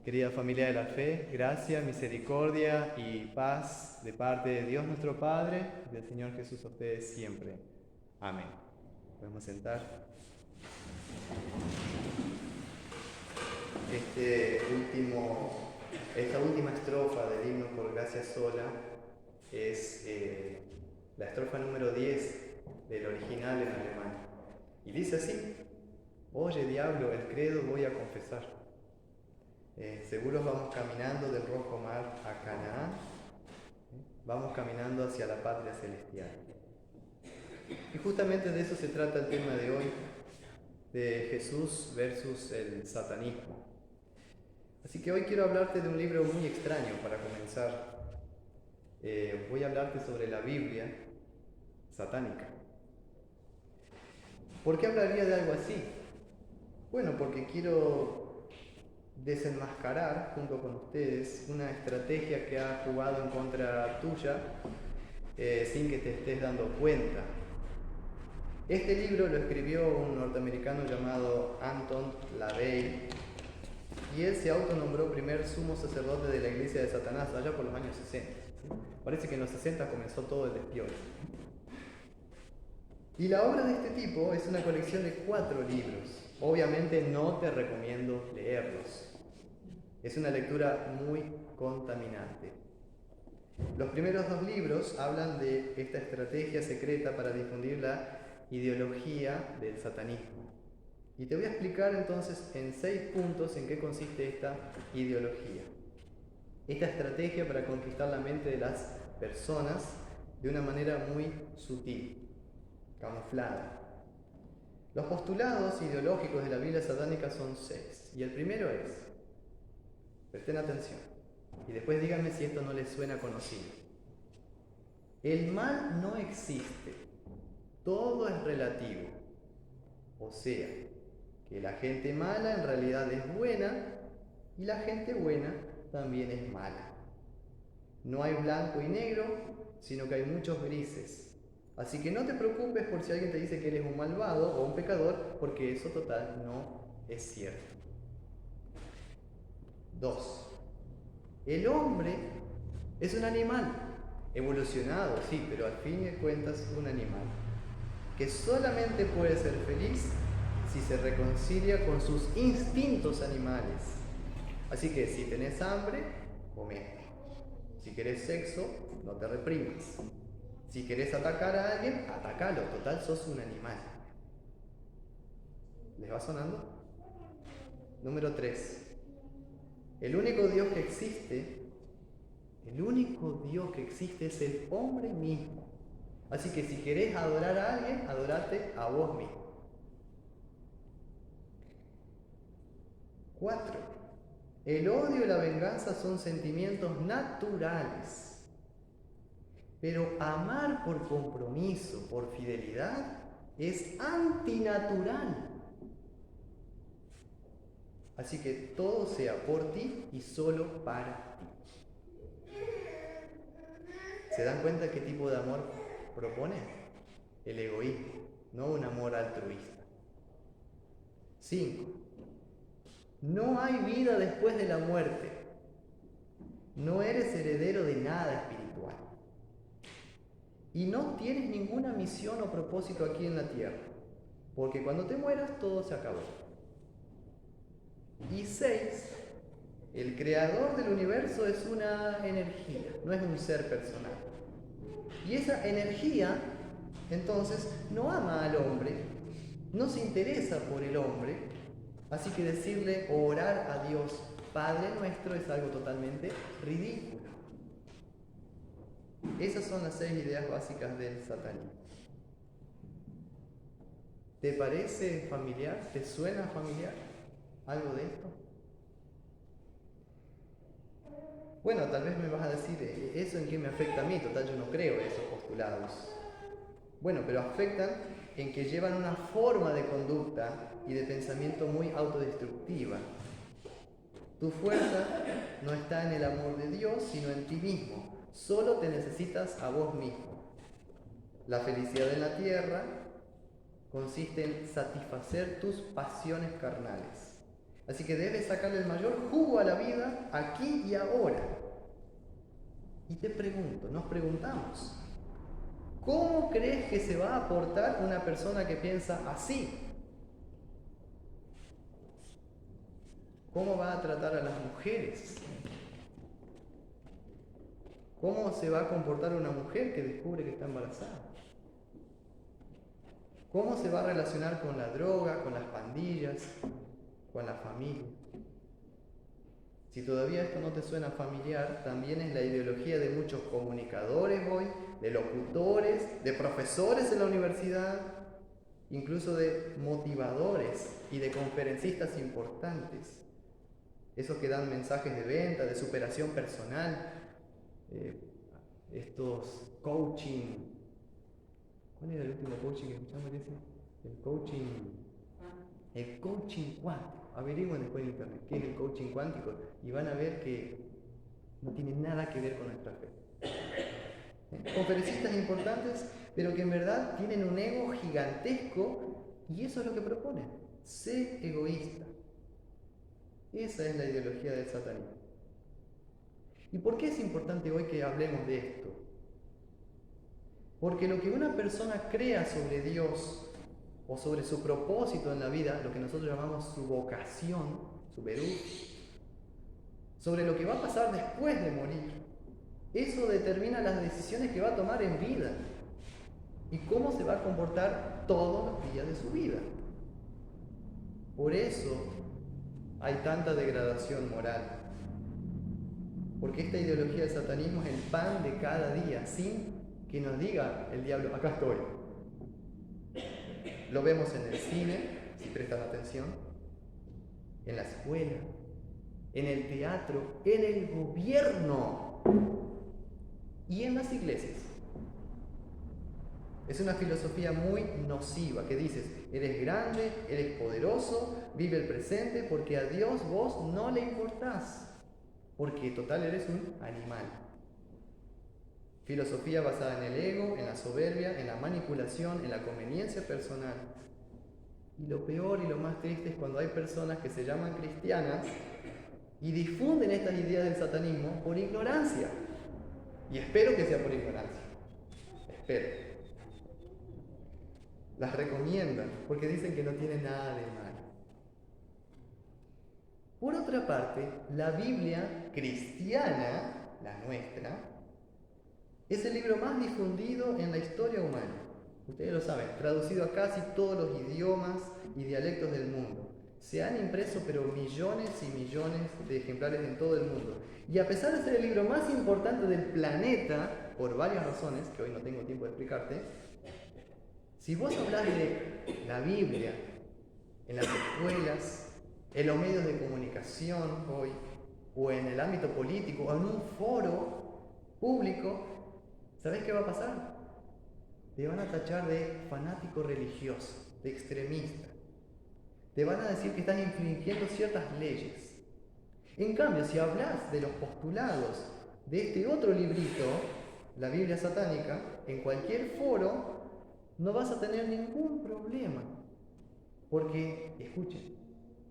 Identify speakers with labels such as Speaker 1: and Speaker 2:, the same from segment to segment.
Speaker 1: Querida familia de la fe, gracia, misericordia y paz de parte de Dios nuestro Padre y del Señor Jesús a ustedes siempre. Amén. Podemos sentar. Esta última estrofa del himno Por gracia sola es la estrofa número 10 del original en alemán. Y dice así: Oye diablo, el credo voy a confesar. Seguros vamos caminando del rojo mar a Canaán, vamos caminando hacia la patria celestial. Y justamente de eso se trata el tema de hoy, de Jesús versus el satanismo. Así que hoy quiero hablarte de un libro muy extraño para comenzar. Voy a hablarte sobre la Biblia satánica. ¿Por qué hablaría de algo así? Bueno, porque quiero desenmascarar junto con ustedes una estrategia que ha jugado en contra tuya sin que te estés dando cuenta. Este libro lo escribió un norteamericano llamado Anton LaVey y él se autonombró primer sumo sacerdote de la iglesia de Satanás allá por los años 60. Parece que en los 60 comenzó todo el despiole. Y la obra de este tipo es una colección de 4 libros. Obviamente no te recomiendo leerlos. Es una lectura muy contaminante. Los primeros 2 libros hablan de esta estrategia secreta para difundir la ideología del satanismo. Y te voy a explicar entonces en 6 puntos en qué consiste esta ideología. Esta estrategia para conquistar la mente de las personas de una manera muy sutil, camuflada. Los postulados ideológicos de la Biblia satánica son 6. Y el primero es, presten atención, y después díganme si esto no les suena conocido. El mal no existe, todo es relativo. O sea, que la gente mala en realidad es buena y la gente buena también es mala. No hay blanco y negro, sino que hay muchos grises. Así que no te preocupes por si alguien te dice que eres un malvado o un pecador, porque eso total no es cierto. 2. El hombre es un animal, evolucionado, sí, pero al fin de cuentas un animal, que solamente puede ser feliz si se reconcilia con sus instintos animales. Así que si tenés hambre, comé. Si querés sexo, no te reprimas. Si querés atacar a alguien, atacalo, total sos un animal. ¿Les va sonando? Número 3. El único Dios que existe es el hombre mismo. Así que si querés adorar a alguien, adorate a vos mismo. 4. El odio y la venganza son sentimientos naturales. Pero amar por compromiso, por fidelidad, es antinatural. Así que todo sea por ti y solo para ti. ¿Se dan cuenta qué tipo de amor propone? El egoísmo, no un amor altruista. 5. No hay vida después de la muerte. No eres heredero de nada espiritual. Y no tienes ninguna misión o propósito aquí en la tierra, porque cuando te mueras todo se acabó. Y 6. El creador del universo es una energía, no es un ser personal. Y esa energía, entonces, no ama al hombre, no se interesa por el hombre, así que decirle o orar a Dios Padre nuestro es algo totalmente ridículo. Esas son las 6 ideas básicas del satanismo. ¿Te parece familiar? ¿Te suena familiar algo de esto? Bueno, tal vez me vas a decir, ¿eso en qué me afecta a mí? Total, yo no creo esos postulados. Bueno, pero afectan en que llevan una forma de conducta y de pensamiento muy autodestructiva. Tu fuerza no está en el amor de Dios, sino en ti mismo. Solo te necesitas a vos mismo. La felicidad en la tierra consiste en satisfacer tus pasiones carnales. Así que debes sacarle el mayor jugo a la vida aquí y ahora. Y te pregunto, nos preguntamos, ¿cómo crees que se va a portar una persona que piensa así? ¿Cómo va a tratar a las mujeres? ¿Cómo se va a comportar una mujer que descubre que está embarazada? ¿Cómo se va a relacionar con la droga, con las pandillas, con la familia? Si todavía esto no te suena familiar, también es la ideología de muchos comunicadores hoy, de locutores, de profesores en la universidad, incluso de motivadores y de conferencistas importantes. Esos que dan mensajes de venta, de superación personal, estos coaching. ¿Cuál era el último coaching que escuchamos? El coaching cuántico. Averigüen después en internet qué es el coaching cuántico y van a ver que no tiene nada que ver con nuestra fe. Conferencistas importantes, pero que en verdad tienen un ego gigantesco, y eso es lo que proponen: sé egoísta. Esa es la ideología del satanismo. ¿Y por qué es importante hoy que hablemos de esto? Porque lo que una persona crea sobre Dios o sobre su propósito en la vida, lo que nosotros llamamos su vocación, su verú, sobre lo que va a pasar después de morir, eso determina las decisiones que va a tomar en vida y cómo se va a comportar todos los días de su vida. Por eso hay tanta degradación moral. Porque esta ideología del satanismo es el pan de cada día, sin que nos diga el diablo, acá estoy. Lo vemos en el cine, si prestan atención, en la escuela, en el teatro, en el gobierno y en las iglesias. Es una filosofía muy nociva que dices, eres grande, eres poderoso, vive el presente, porque a Dios vos no le importás. Porque total eres un animal. Filosofía basada en el ego, en la soberbia, en la manipulación, en la conveniencia personal. Y lo peor y lo más triste es cuando hay personas que se llaman cristianas y difunden estas ideas del satanismo por ignorancia. Y espero que sea por ignorancia. Espero. Las recomiendan porque dicen que no tiene nada de malo. Por otra parte, la Biblia cristiana, la nuestra, es el libro más difundido en la historia humana. Ustedes lo saben, traducido a casi todos los idiomas y dialectos del mundo. Se han impreso pero millones y millones de ejemplares en todo el mundo. Y a pesar de ser el libro más importante del planeta, por varias razones que hoy no tengo tiempo de explicarte, si vos hablas de la Biblia en las escuelas, en los medios de comunicación hoy, o en el ámbito político, o en un foro público, ¿sabés qué va a pasar? Te van a tachar de fanático religioso, de extremista. Te van a decir que estás infringiendo ciertas leyes. En cambio, si hablas de los postulados de este otro librito, la Biblia satánica, en cualquier foro, no vas a tener ningún problema. Porque, escuchen,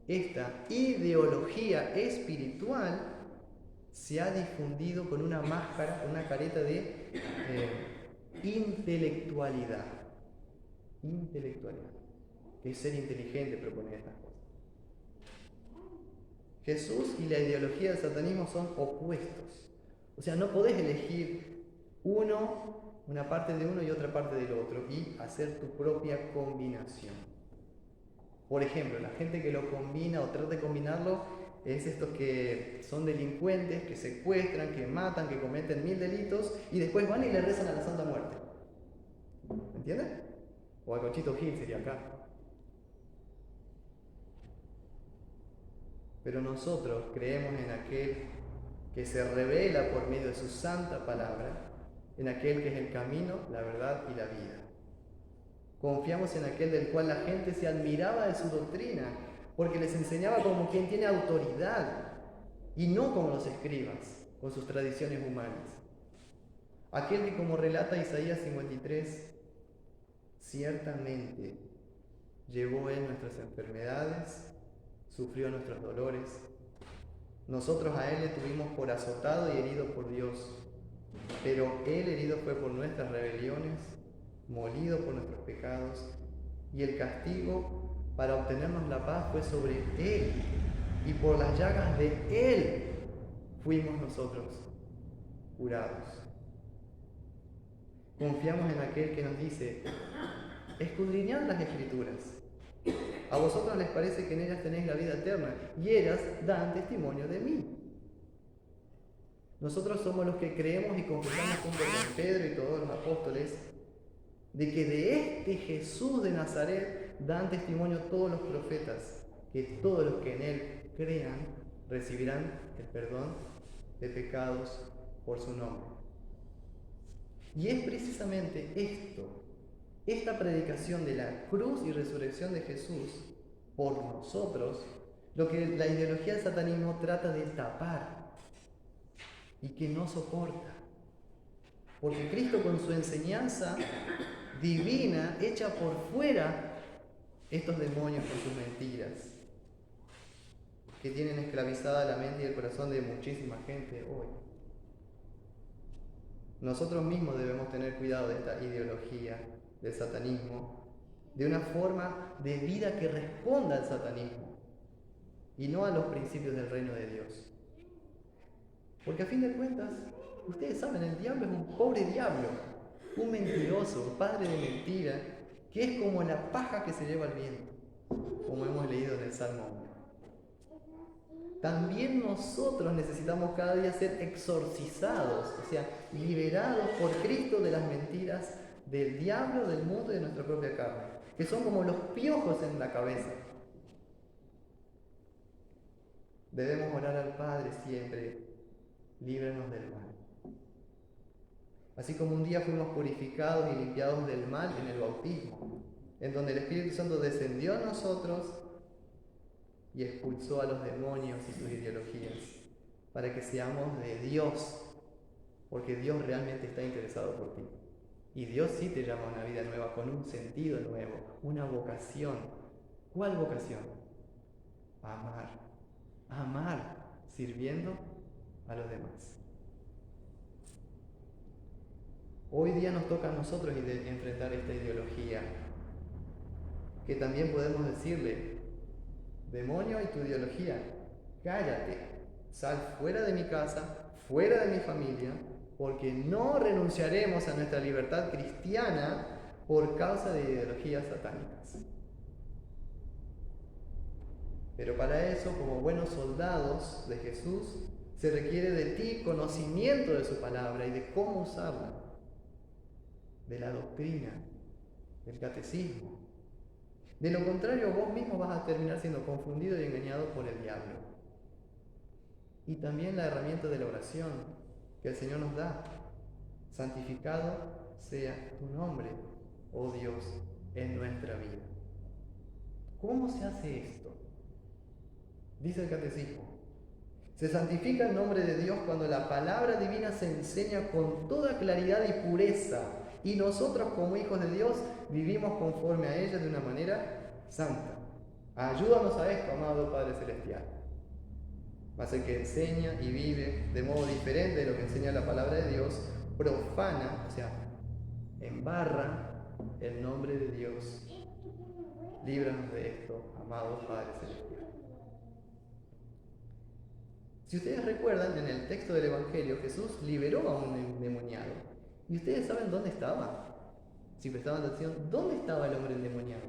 Speaker 1: esta ideología espiritual se ha difundido con una máscara, una careta de intelectualidad. Intelectualidad. Que es ser inteligente, proponer estas cosas. Jesús y la ideología del satanismo son opuestos. O sea, no podés elegir una parte de uno y otra parte del otro y hacer tu propia combinación. Por ejemplo, la gente que lo combina o trata de combinarlo es estos que son delincuentes, que secuestran, que matan, que cometen 1000 delitos y después van y le rezan a la Santa Muerte. ¿Entiendes? O a Conchito Gil sería acá. Pero nosotros creemos en aquel que se revela por medio de su santa palabra, en aquel que es el camino, la verdad y la vida. Confiamos en aquel del cual la gente se admiraba de su doctrina, porque les enseñaba como quien tiene autoridad, y no como los escribas, con sus tradiciones humanas. Aquel que, como relata Isaías 53, ciertamente llevó él nuestras enfermedades, sufrió nuestros dolores. Nosotros a Él le tuvimos por azotado y herido por Dios, pero Él herido fue por nuestras rebeliones, molido por nuestros pecados, y el castigo para obtenernos la paz fue sobre Él, y por las llagas de Él fuimos nosotros curados. Confiamos en aquel que nos dice: escudriñad las Escrituras. A vosotros les parece que en ellas tenéis la vida eterna, y ellas dan testimonio de mí. Nosotros somos los que creemos y confesamos junto con Pedro y todos los apóstoles de que de este Jesús de Nazaret dan testimonio todos los profetas, que todos los que en Él crean recibirán el perdón de pecados por su nombre. Y es precisamente esta predicación de la cruz y resurrección de Jesús por nosotros, lo que la ideología del satanismo trata de tapar y que no soporta. Porque Cristo, con su enseñanza divina, echa por fuera estos demonios con sus mentiras, que tienen esclavizada la mente y el corazón de muchísima gente hoy. Nosotros mismos debemos tener cuidado de esta ideología del satanismo, de una forma de vida que responda al satanismo y no a los principios del reino de Dios. Porque a fin de cuentas, ustedes saben, el diablo es un pobre diablo, un mentiroso, padre de mentira, que es como la paja que se lleva el viento, como hemos leído en el Salmo 1. También nosotros necesitamos cada día ser exorcizados, o sea, liberados por Cristo de las mentiras del diablo, del mundo y de nuestra propia carne, que son como los piojos en la cabeza. Debemos orar al Padre siempre: líbranos del mal. Así como un día fuimos purificados y limpiados del mal en el bautismo, en donde el Espíritu Santo descendió a nosotros y expulsó a los demonios y sus ideologías, para que seamos de Dios, porque Dios realmente está interesado por ti. Y Dios sí te llama a una vida nueva, con un sentido nuevo, una vocación. ¿Cuál vocación? Amar. Amar, sirviendo a los demás. Hoy día nos toca a nosotros enfrentar esta ideología, que también podemos decirle: demonio y tu ideología, cállate, sal fuera de mi casa, fuera de mi familia, porque no renunciaremos a nuestra libertad cristiana por causa de ideologías satánicas. Pero para eso, como buenos soldados de Jesús, se requiere de ti conocimiento de su palabra y de cómo usarla, de la doctrina, del catecismo. De lo contrario, vos mismo vas a terminar siendo confundido y engañado por el diablo. Y también la herramienta de la oración que el Señor nos da: santificado sea tu nombre, oh Dios, en nuestra vida. ¿Cómo se hace esto? Dice el catecismo: se santifica el nombre de Dios cuando la palabra divina se enseña con toda claridad y pureza, y nosotros como hijos de Dios vivimos conforme a ella de una manera santa. Ayúdanos a esto, amado Padre Celestial. Mas el que enseña y vive de modo diferente de lo que enseña la palabra de Dios, profana, o sea, embarra el nombre de Dios. Líbranos de esto, amado Padre Celestial. Si ustedes recuerdan, en el texto del Evangelio, Jesús liberó a un endemoniado. ¿Y ustedes saben dónde estaba? Si prestaban atención, ¿dónde estaba el hombre endemoniado?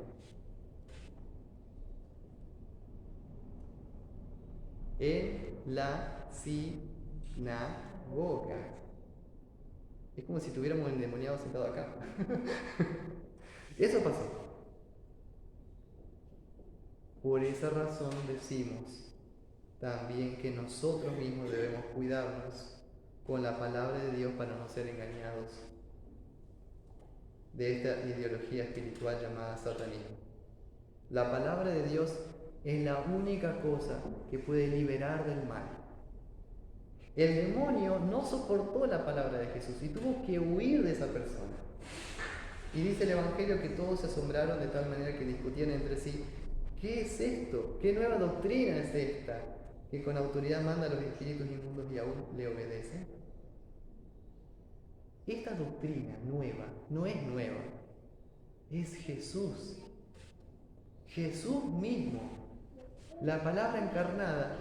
Speaker 1: En la sinagoga. Es como si tuviéramos un endemoniado sentado acá. Eso pasó. Por esa razón decimos también que nosotros mismos debemos cuidarnos con la palabra de Dios para no ser engañados de esta ideología espiritual llamada satanismo. La palabra de Dios es la única cosa que puede liberar del mal. El demonio no soportó la palabra de Jesús y tuvo que huir de esa persona. Y dice el Evangelio que todos se asombraron de tal manera que discutían entre sí: ¿Qué es esto? ¿Qué nueva doctrina es esta? Que con autoridad manda a los espíritus inmundos y aún le obedecen. Esta doctrina nueva no es nueva, es Jesús. Jesús mismo, la palabra encarnada,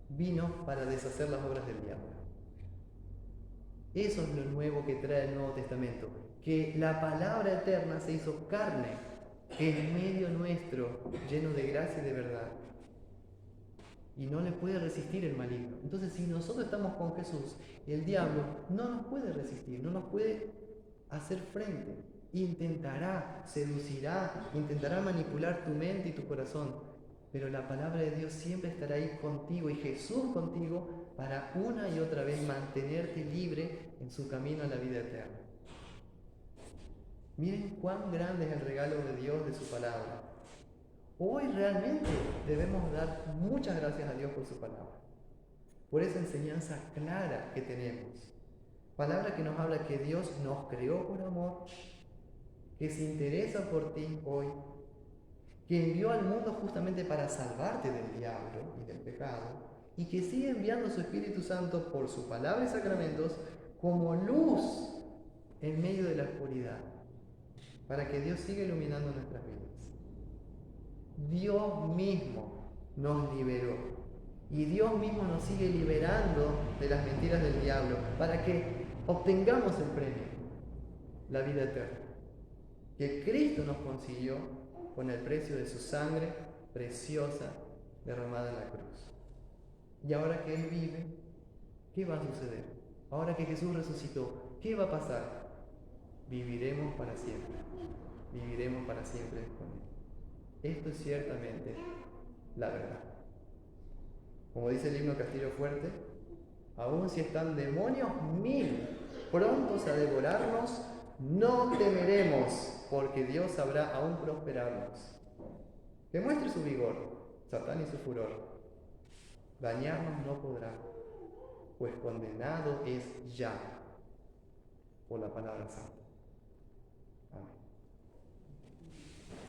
Speaker 1: vino para deshacer las obras del diablo. Eso es lo nuevo que trae el Nuevo Testamento, que la palabra eterna se hizo carne en medio nuestro, lleno de gracia y de verdad. Y no le puede resistir el maligno. Entonces, si nosotros estamos con Jesús, el diablo no nos puede resistir, no nos puede hacer frente. Intentará, seducirá, intentará manipular tu mente y tu corazón, pero la palabra de Dios siempre estará ahí contigo y Jesús contigo para una y otra vez mantenerte libre en su camino a la vida eterna. Miren cuán grande es el regalo de Dios de su palabra. Hoy realmente debemos dar muchas gracias a Dios por su palabra, por esa enseñanza clara que tenemos. Palabra que nos habla que Dios nos creó por amor, que se interesa por ti hoy, que envió al mundo justamente para salvarte del diablo y del pecado, y que sigue enviando su Espíritu Santo por su palabra y sacramentos como luz en medio de la oscuridad, para que Dios siga iluminando nuestras vidas. Dios mismo nos liberó y Dios mismo nos sigue liberando de las mentiras del diablo para que obtengamos el premio, la vida eterna, que Cristo nos consiguió con el precio de su sangre preciosa derramada en la cruz. Y ahora que Él vive, ¿qué va a suceder? Ahora que Jesús resucitó, ¿qué va a pasar? Viviremos para siempre. Viviremos para siempre con Él. Esto es ciertamente la verdad. Como dice el himno Castillo Fuerte, aun si están demonios 1000 prontos a devorarnos, no temeremos, porque Dios sabrá aún prosperarnos. Que muestre su vigor, Satán y su furor. Dañarnos no podrá, pues condenado es ya por la palabra santa. Amén.